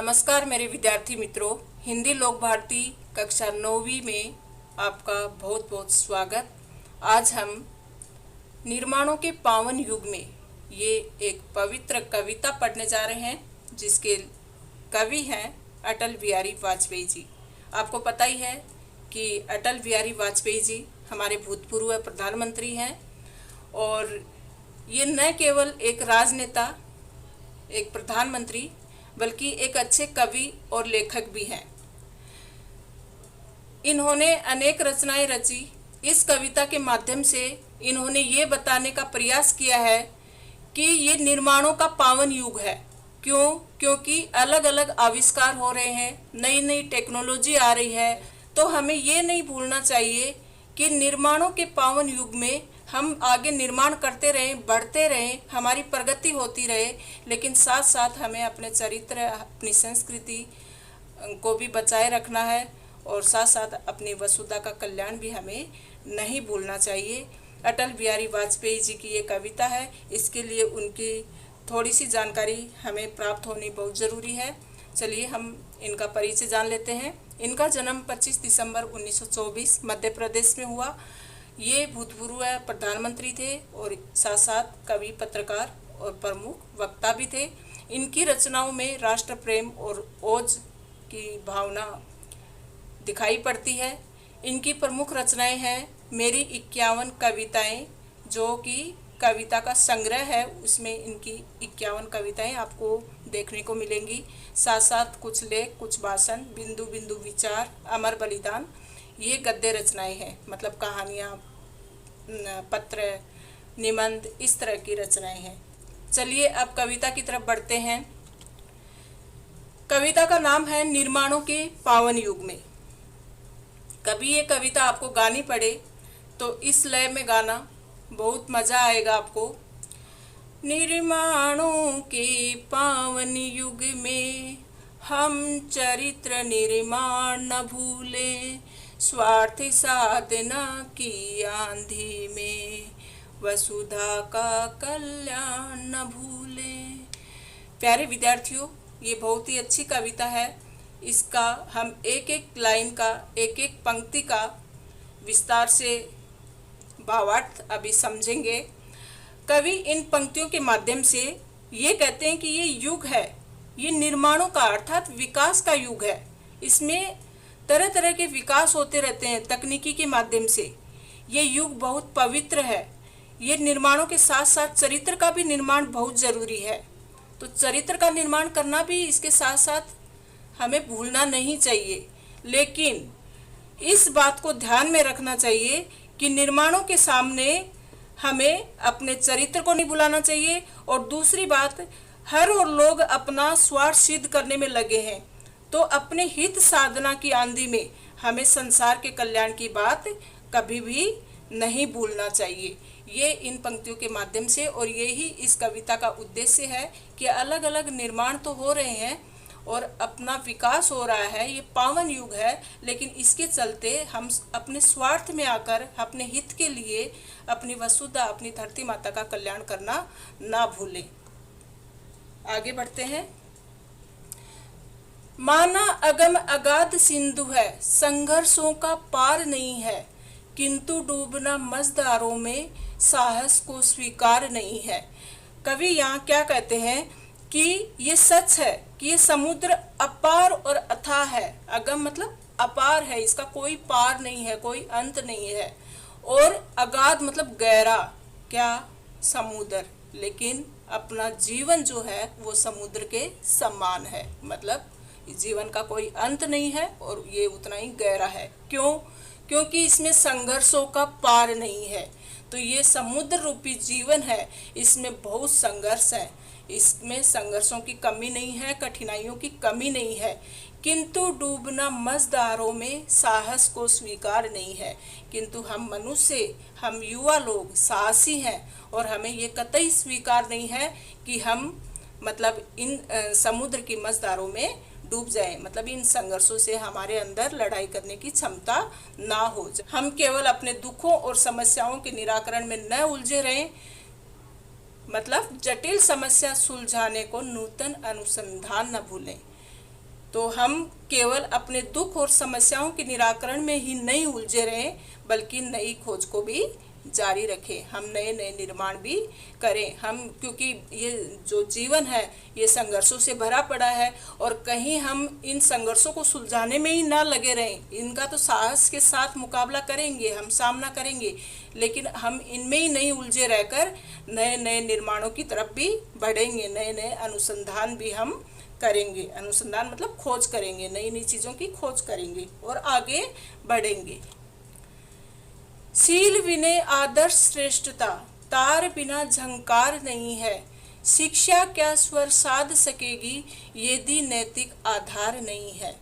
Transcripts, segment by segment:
नमस्कार मेरे विद्यार्थी मित्रों, हिंदी लोक भारती कक्षा 9वीं में आपका बहुत बहुत स्वागत। आज हम निर्माणों के पावन युग में ये एक पवित्र कविता पढ़ने जा रहे हैं जिसके कवि हैं अटल बिहारी वाजपेयी जी। आपको पता ही है कि अटल बिहारी वाजपेयी जी हमारे भूतपूर्व प्रधानमंत्री हैं और ये न केवल एक राजनेता, एक प्रधानमंत्री, बल्कि एक अच्छे कवि और लेखक भी हैं। इन्होंने अनेक रचनाएं रची। इस कविता के माध्यम से इन्होंने ये बताने का प्रयास किया है कि ये निर्माणों का पावन युग है। क्योंकि अलग अलग आविष्कार हो रहे हैं, नई नई टेक्नोलॉजी आ रही है, तो हमें ये नहीं भूलना चाहिए कि निर्माणों के पावन युग में हम आगे निर्माण करते रहें, बढ़ते रहें, हमारी प्रगति होती रहे, लेकिन साथ साथ हमें अपने चरित्र, अपनी संस्कृति को भी बचाए रखना है और साथ साथ अपनी वसुधा का कल्याण भी हमें नहीं भूलना चाहिए। अटल बिहारी वाजपेयी जी की ये कविता है, इसके लिए उनकी थोड़ी सी जानकारी हमें प्राप्त होनी बहुत ज़रूरी है। चलिए हम इनका परिचय जान लेते हैं। इनका जन्म 25 दिसंबर 1924 मध्य प्रदेश में हुआ। ये भूतपूर्व प्रधानमंत्री थे और साथ साथ कवि, पत्रकार और प्रमुख वक्ता भी थे। इनकी रचनाओं में राष्ट्र प्रेम और ओज की भावना दिखाई पड़ती है। इनकी प्रमुख रचनाएं हैं मेरी 51 कविताएं, जो कि कविता का संग्रह है, उसमें इनकी 51 कविताएं आपको देखने को मिलेंगी। साथ साथ कुछ लेख, कुछ भाषण, बिंदु बिंदु विचार, अमर बलिदान, ये गद्य रचनाएं हैं, मतलब कहानियाँ, पत्र, निबंध, इस तरह की रचनाएं हैं। चलिए अब कविता की तरफ बढ़ते हैं। कविता का नाम है निर्माणों के पावन युग में। कभी ये कविता आपको गानी पड़े तो इस लय में गाना, बहुत मज़ा आएगा आपको। निर्माणों के पावन युग में हम चरित्र निर्माण न भूलें, स्वार्थ साधना की आंधी में वसुधा का कल्याण न भूलें। प्यारे विद्यार्थियों, ये बहुत ही अच्छी कविता है। इसका हम एक एक लाइन का, एक एक पंक्ति का विस्तार से भावार्थ अभी समझेंगे। कवि इन पंक्तियों के माध्यम से ये कहते हैं कि ये युग है, ये निर्माणों का अर्थात विकास का युग है। इसमें तरह तरह के विकास होते रहते हैं तकनीकी के माध्यम से। ये युग बहुत पवित्र है। ये निर्माणों के साथ साथ चरित्र का भी निर्माण बहुत ज़रूरी है। तो चरित्र का निर्माण करना भी इसके साथ साथ हमें भूलना नहीं चाहिए। लेकिन इस बात को ध्यान में रखना चाहिए कि निर्माणों के सामने हमें अपने चरित्र को नहीं भुलाना चाहिए। और दूसरी बात, हर और लोग अपना स्वार्थ सिद्ध करने में लगे हैं, तो अपने हित साधना की आंधी में हमें संसार के कल्याण की बात कभी भी नहीं भूलना चाहिए। ये इन पंक्तियों के माध्यम से, और यही इस कविता का उद्देश्य है कि अलग अलग निर्माण तो हो रहे हैं और अपना विकास हो रहा है, ये पावन युग है, लेकिन इसके चलते हम अपने स्वार्थ में आकर अपने हित के लिए अपनी वसुधा, अपनी धरती माता का कल्याण करना ना भूलें। आगे बढ़ते हैं। माना अगम अगाध सिंधु है, संघर्षों का पार नहीं है, किंतु डूबना मझधारों में साहस को स्वीकार नहीं है। कवि यहाँ क्या कहते हैं कि ये सच है कि ये समुद्र अपार और अथाह है। अगम मतलब अपार है, इसका कोई पार नहीं है, कोई अंत नहीं है। और अगाध मतलब गहरा, क्या, समुद्र। लेकिन अपना जीवन जो है वो समुद्र के समान है, मतलब जीवन का कोई अंत नहीं है और ये उतना ही गहरा है। क्योंकि इसमें संघर्षों का पार नहीं है। तो ये समुद्र रूपी जीवन है, इसमें बहुत संघर्ष है, इसमें संघर्षों की कमी नहीं है, कठिनाइयों की कमी नहीं है, किंतु डूबना मझधारों में साहस को स्वीकार नहीं है। किंतु हम मनुष्य, हम युवा लोग साहसी हैं और हमें ये कतई स्वीकार नहीं है कि हम मतलब इन समुद्र की मझधारों में डूब जाए, मतलब इन संघर्षों से हमारे अंदर लड़ाई करने की क्षमता ना हो जाए। हम केवल अपने दुखों और समस्याओं के निराकरण में न उलझे रहें, मतलब जटिल समस्या सुलझाने को नूतन अनुसंधान न भूलें। तो हम केवल अपने दुख और समस्याओं के निराकरण में ही नहीं उलझे रहें, बल्कि नई खोज को भी जारी रखें। हम नए नए निर्माण भी करें। हम क्योंकि ये जो जीवन है ये संघर्षों से भरा पड़ा है, और कहीं हम इन संघर्षों को सुलझाने में ही ना लगे रहें। इनका तो साहस के साथ मुकाबला करेंगे, हम सामना करेंगे, लेकिन हम इनमें ही नहीं उलझे रहकर नए नए निर्माणों की तरफ भी बढ़ेंगे। नए नए अनुसंधान भी हम करेंगे। अनुसंधान मतलब खोज करेंगे, नई नई चीज़ों की खोज करेंगे और आगे बढ़ेंगे। शील विनय आदर्श श्रेष्ठता, तार बिना झंकार नहीं है। शिक्षा क्या स्वर साध सकेगी, यदि नैतिक आधार नहीं है।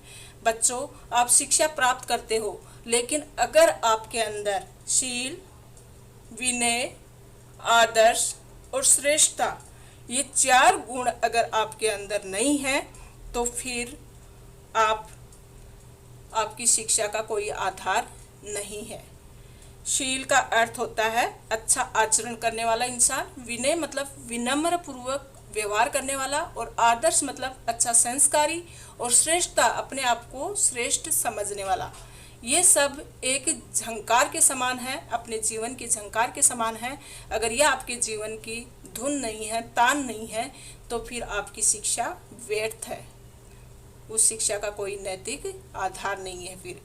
बच्चों, आप शिक्षा प्राप्त करते हो, लेकिन अगर आपके अंदर शील, विनय, आदर्श और श्रेष्ठता, ये 4 गुण अगर आपके अंदर नहीं है, तो फिर आपकी शिक्षा का कोई आधार नहीं है। शील का अर्थ होता है अच्छा आचरण करने वाला इंसान, विनय मतलब विनम्र पूर्वक व्यवहार करने वाला, और आदर्श मतलब अच्छा संस्कारी, और श्रेष्ठता अपने आप को श्रेष्ठ समझने वाला। ये सब एक झंकार के समान है, अपने जीवन की झंकार के समान है। अगर यह आपके जीवन की धुन नहीं है, तान नहीं है, तो फिर आपकी शिक्षा व्यर्थ है। उस शिक्षा का कोई नैतिक आधार नहीं है। फिर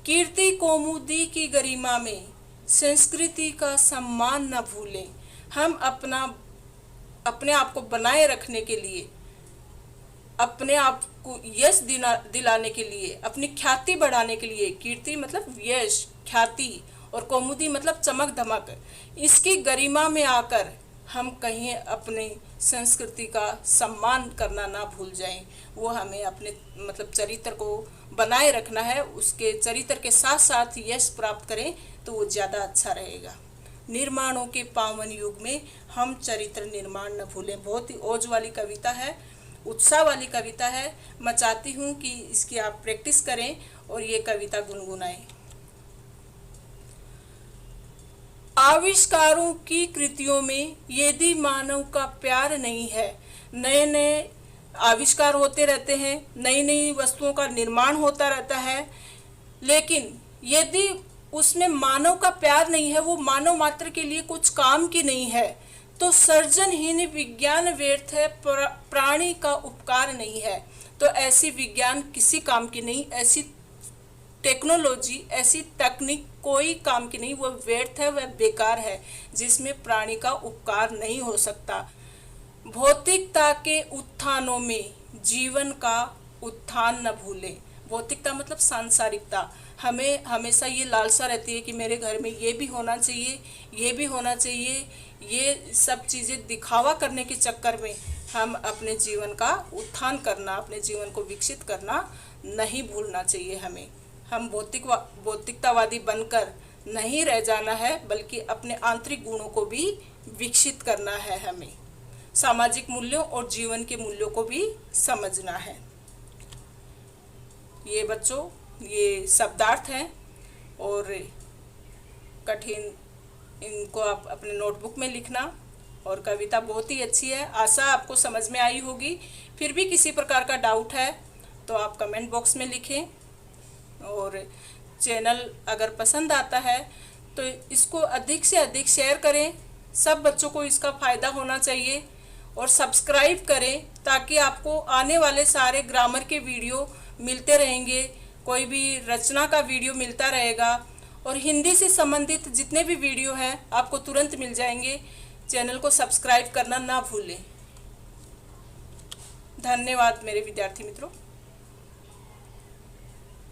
कीर्ति कौमुदी की गरिमा में संस्कृति का सम्मान न भूलें। हम अपने आप को बनाए रखने के लिए, अपने आप को यश दिलाने के लिए, अपनी ख्याति बढ़ाने के लिए, कीर्ति मतलब यश, ख्याति, और कौमुदी मतलब चमक धमक, इसकी गरिमा में आकर हम कहीं अपने संस्कृति का सम्मान करना ना भूल जाएं। वो हमें अपने मतलब चरित्र को बनाए रखना है, उसके चरित्र के साथ साथ यश प्राप्त करें तो वो ज़्यादा अच्छा रहेगा। निर्माणों के पावन युग में हम चरित्र निर्माण न भूलें। बहुत ही ओज वाली कविता है, उत्साह वाली कविता है। मैं चाहती हूँ कि इसकी आप प्रैक्टिस करें और ये कविता गुनगुनाएं। आविष्कारों की कृतियों में यदि मानव का प्यार नहीं है, नए नए आविष्कार होते रहते हैं, नई नई वस्तुओं का निर्माण होता रहता है, लेकिन यदि उसमें मानव का प्यार नहीं है, वो मानव मात्र के लिए कुछ काम की नहीं है, तो सर्जनहीन विज्ञान व्यर्थ है, प्राणी का उपकार नहीं है। तो ऐसी विज्ञान किसी काम की नहीं, ऐसी टेक्नोलॉजी, ऐसी तकनीक कोई काम की नहीं, वह व्यर्थ है, वह बेकार है, जिसमें प्राणी का उपकार नहीं हो सकता। भौतिकता के उत्थानों में जीवन का उत्थान न भूलें। भौतिकता मतलब सांसारिकता। हमें हमेशा ये लालसा रहती है कि मेरे घर में ये भी होना चाहिए, ये भी होना चाहिए। ये सब चीज़ें दिखावा करने के चक्कर में हम अपने जीवन का उत्थान करना, अपने जीवन को विकसित करना नहीं भूलना चाहिए हमें। हम भौतिकतावादी बनकर नहीं रह जाना है, बल्कि अपने आंतरिक गुणों को भी विकसित करना है। हमें सामाजिक मूल्यों और जीवन के मूल्यों को भी समझना है। ये बच्चों, ये शब्दार्थ हैं और कठिन, इनको आप अपने नोटबुक में लिखना। और कविता बहुत ही अच्छी है, आशा आपको समझ में आई होगी। फिर भी किसी प्रकार का डाउट है तो आप कमेंट बॉक्स में लिखें। और चैनल अगर पसंद आता है तो इसको अधिक से अधिक शेयर करें, सब बच्चों को इसका फ़ायदा होना चाहिए। और सब्सक्राइब करें ताकि आपको आने वाले सारे ग्रामर के वीडियो मिलते रहेंगे, कोई भी रचना का वीडियो मिलता रहेगा, और हिंदी से संबंधित जितने भी वीडियो हैं आपको तुरंत मिल जाएंगे। चैनल को सब्सक्राइब करना ना भूलें। धन्यवाद मेरे विद्यार्थी मित्रों।